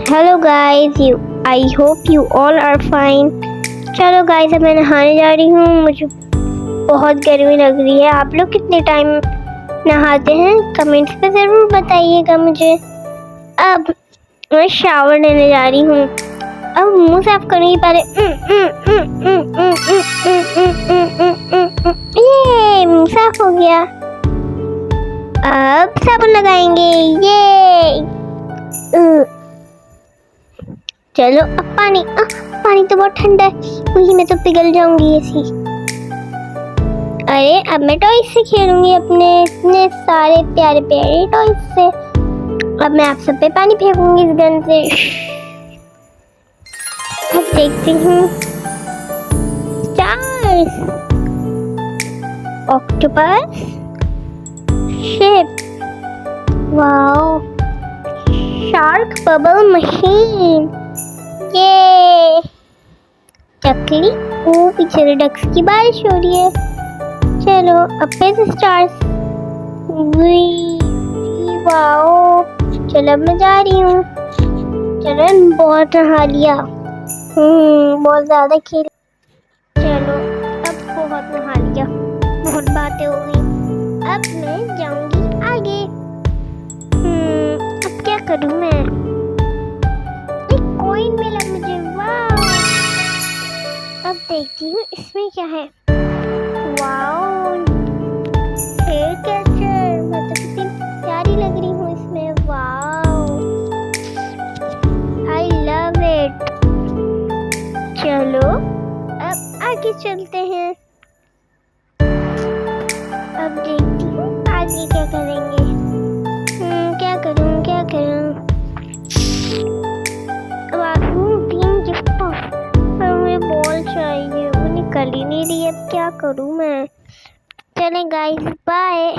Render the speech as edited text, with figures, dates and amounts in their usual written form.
Hello guys, I hope you all are fine. चलो guys, अब मैं नहाने जा रही हूँ। मुझे बहुत गर्मी लग रही है। आप लोग कितने टाइम नहाते हैं कमेंट्स पे ज़रूर बताइएगा मुझे। अब मैं शावर लेने जा रही हूँ। अब मुंह साफ करूँगी पहले। ये मुंह साफ हो गया। अब साबुन लगाएंगे। ये चलो अब पानी पानी तो बहुत ठंडा है, वही मैं तो पिघल जाऊंगी ऐसी। अरे अब मैं टॉयज से खेलूंगी, अपने इतने सारे प्यारे प्यारे टॉयज से। अब मैं आप सब पे पानी फेंकूंगी इस गन से। अब देखती हूँ stars, octopus, ship, wow, shark bubble machine, ये चकली, ओ पीछे डक्स की बारिश हो रही है। चलो अब पे स्टार्स, वाओ। चलो अब मैं जा रही हूँ। चलो बहुत नहा लिया, बहुत ज्यादा खेल। चलो अब बहुत नहा लिया, बहुत बातें हो गई। अब मैं जाऊंगी आगे। अब क्या करूँ मैं? एक कॉइन मिला मुझे, वाओ। अब देखती हूँ इसमें क्या है। वाओ, हेयर कैचर, मतलब कितनी प्यारी लग रही हूँ इसमें। Wow, I love it. चलो अब आगे चलते हैं। अब देखती हूँ आगे क्या करेंगे। क्या करूँ क्या करूँ? तीन गिफ्ट पर मुझे बॉल चाहिए, वो निकल ही नहीं रही है। अब क्या करूँ मैं? चलें गाइस, बाय।